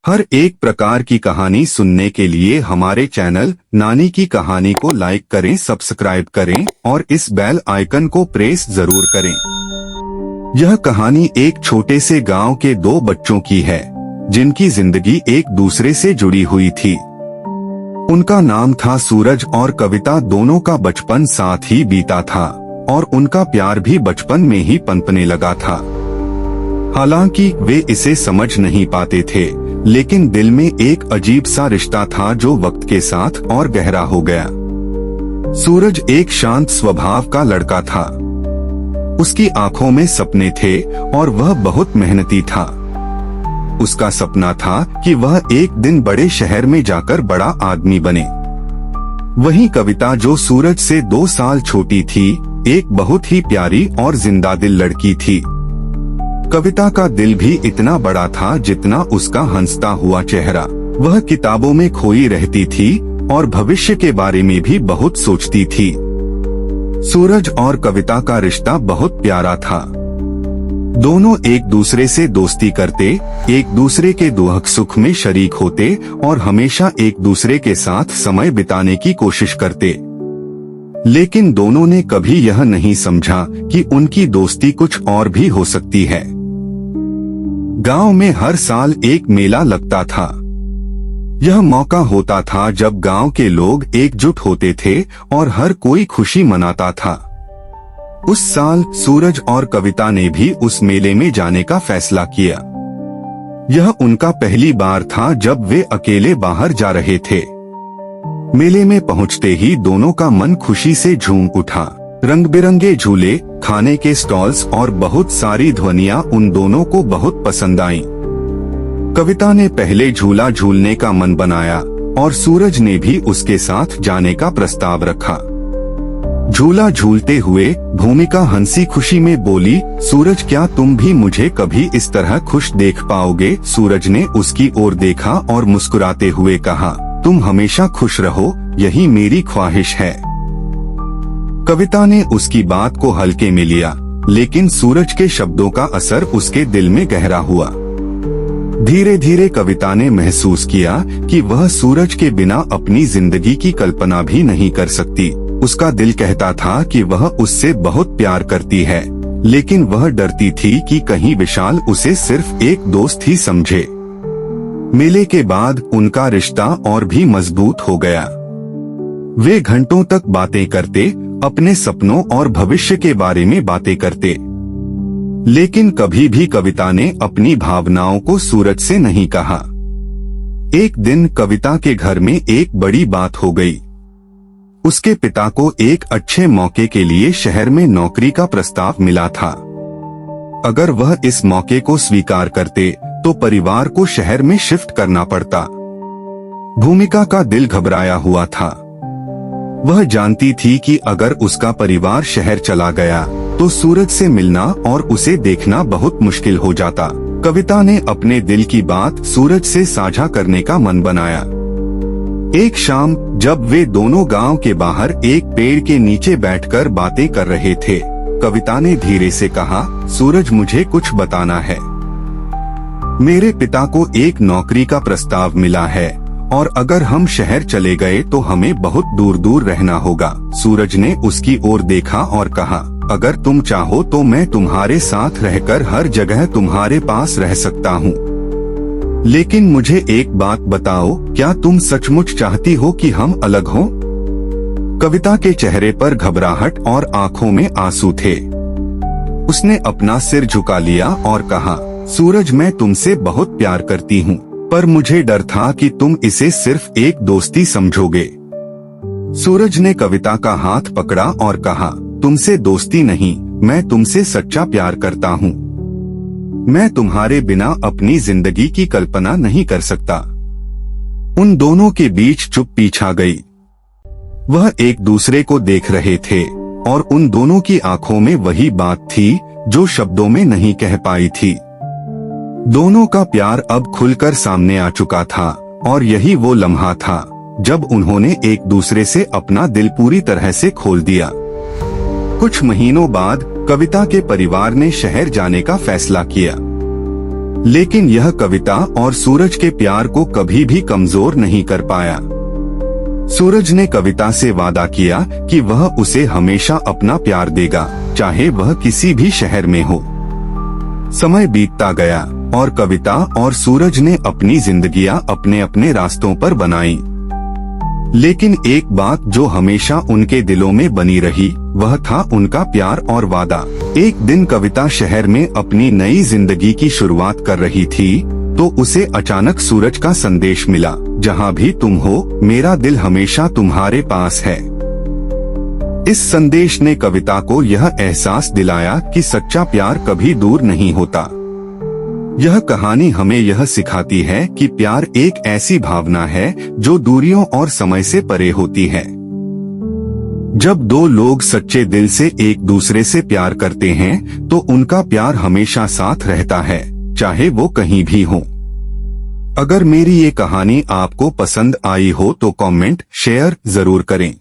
हर एक प्रकार की कहानी सुनने के लिए हमारे चैनल नानी की कहानी को लाइक करें, सब्सक्राइब करें और इस बेल आइकन को प्रेस जरूर करें। यह कहानी एक छोटे से गांव के दो बच्चों की है जिनकी जिंदगी एक दूसरे से जुड़ी हुई थी। उनका नाम था सूरज और कविता। दोनों का बचपन साथ ही बीता था और उनका प्यार भी बचपन में ही पनपने लगा था। हालांकि वे इसे समझ नहीं पाते थे, लेकिन दिल में एक अजीब सा रिश्ता था जो वक्त के साथ और गहरा हो गया। सूरज एक शांत स्वभाव का लड़का था। उसकी आंखों में सपने थे और वह बहुत मेहनती था। उसका सपना था कि वह एक दिन बड़े शहर में जाकर बड़ा आदमी बने। वहीं कविता, जो सूरज से 2 साल छोटी थी, एक बहुत ही प्यारी और जिंदा दिल लड़की थी। कविता का दिल भी इतना बड़ा था जितना उसका हंसता हुआ चेहरा। वह किताबों में खोई रहती थी और भविष्य के बारे में भी बहुत सोचती थी। सूरज और कविता का रिश्ता बहुत प्यारा था। दोनों एक दूसरे से दोस्ती करते, एक दूसरे के दुख सुख में शरीक होते और हमेशा एक दूसरे के साथ समय बिताने की कोशिश करते। लेकिन दोनों ने कभी यह नहीं समझा कि उनकी दोस्ती कुछ और भी हो सकती है। गांव में हर साल एक मेला लगता था। यह मौका होता था जब गांव के लोग एकजुट होते थे और हर कोई खुशी मनाता था। उस साल सूरज और कविता ने भी उस मेले में जाने का फैसला किया। यह उनका पहली बार था जब वे अकेले बाहर जा रहे थे। मेले में पहुंचते ही दोनों का मन खुशी से झूम उठा। रंग बिरंगे झूले, खाने के स्टॉल्स और बहुत सारी ध्वनियां उन दोनों को बहुत पसंद आईं। कविता ने पहले झूला झूलने का मन बनाया और सूरज ने भी उसके साथ जाने का प्रस्ताव रखा। झूला झूलते हुए भूमिका हंसी खुशी में बोली, सूरज, क्या तुम भी मुझे कभी इस तरह खुश देख पाओगे? सूरज ने उसकी ओर देखा और मुस्कुराते हुए कहा, तुम हमेशा खुश रहो, यही मेरी ख्वाहिश है। कविता ने उसकी बात को हल्के में लिया, लेकिन सूरज के शब्दों का असर उसके दिल में गहरा हुआ। धीरे धीरे कविता ने महसूस किया कि वह सूरज के बिना अपनी जिंदगी की कल्पना भी नहीं कर सकती। उसका दिल कहता था कि वह उससे बहुत प्यार करती है, लेकिन वह डरती थी कि कहीं विशाल उसे सिर्फ एक दोस्त ही समझे। मेले के बाद उनका रिश्ता और भी मजबूत हो गया। वे घंटों तक बातें करते, अपने सपनों और भविष्य के बारे में बातें करते। लेकिन कभी भी कविता ने अपनी भावनाओं को सूरज से नहीं कहा। एक दिन कविता के घर में एक बड़ी बात हो गई। उसके पिता को एक अच्छे मौके के लिए शहर में नौकरी का प्रस्ताव मिला था। अगर वह इस मौके को स्वीकार करते तो परिवार को शहर में शिफ्ट करना पड़ता। भूमिका का दिल घबराया हुआ था। वह जानती थी कि अगर उसका परिवार शहर चला गया तो सूरज से मिलना और उसे देखना बहुत मुश्किल हो जाता। कविता ने अपने दिल की बात सूरज से साझा करने का मन बनाया। एक शाम जब वे दोनों गांव के बाहर एक पेड़ के नीचे बैठकर बातें कर रहे थे, कविता ने धीरे से कहा, सूरज, मुझे कुछ बताना है। मेरे पिता को एक नौकरी का प्रस्ताव मिला है और अगर हम शहर चले गए तो हमें बहुत दूर दूर रहना होगा। सूरज ने उसकी ओर देखा और कहा, अगर तुम चाहो तो मैं तुम्हारे साथ रहकर हर जगह तुम्हारे पास रह सकता हूँ। लेकिन मुझे एक बात बताओ, क्या तुम सचमुच चाहती हो कि हम अलग हों? कविता के चेहरे पर घबराहट और आंखों में आंसू थे। उसने अपना सिर झुका लिया और कहा, सूरज, मैं तुमसे बहुत प्यार करती हूँ, पर मुझे डर था कि तुम इसे सिर्फ एक दोस्ती समझोगे। सूरज ने कविता का हाथ पकड़ा और कहा, तुमसे दोस्ती नहीं, मैं तुमसे सच्चा प्यार करता हूँ। मैं तुम्हारे बिना अपनी जिंदगी की कल्पना नहीं कर सकता। उन दोनों के बीच चुप्पी छा गई। वह एक दूसरे को देख रहे थे और उन दोनों की आंखों में वही बात थी जो शब्दों में नहीं कह पाई थी। दोनों का प्यार अब खुलकर सामने आ चुका था और यही वो लम्हा था जब उन्होंने एक दूसरे से अपना दिल पूरी तरह से खोल दिया। कुछ महीनों बाद कविता के परिवार ने शहर जाने का फैसला किया। लेकिन यह कविता और सूरज के प्यार को कभी भी कमजोर नहीं कर पाया। सूरज ने कविता से वादा किया कि वह उसे हमेशा अपना प्यार देगा, चाहे वह किसी भी शहर में हो। समय बीतता गया और कविता और सूरज ने अपनी जिंदगियां अपने अपने रास्तों पर बनाई। लेकिन एक बात जो हमेशा उनके दिलों में बनी रही, वह था उनका प्यार और वादा। एक दिन कविता शहर में अपनी नई जिंदगी की शुरुआत कर रही थी, तो उसे अचानक सूरज का संदेश मिला, जहाँ भी तुम हो, मेरा दिल हमेशा तुम्हारे पास है। इस संदेश ने कविता को यह एहसास दिलाया कि सच्चा प्यार कभी दूर नहीं होता। यह कहानी हमें यह सिखाती है कि प्यार एक ऐसी भावना है जो दूरियों और समय से परे होती है। जब दो लोग सच्चे दिल से एक दूसरे से प्यार करते हैं, तो उनका प्यार हमेशा साथ रहता है, चाहे वो कहीं भी हो। अगर मेरी ये कहानी आपको पसंद आई हो तो कमेंट, शेयर जरूर करें।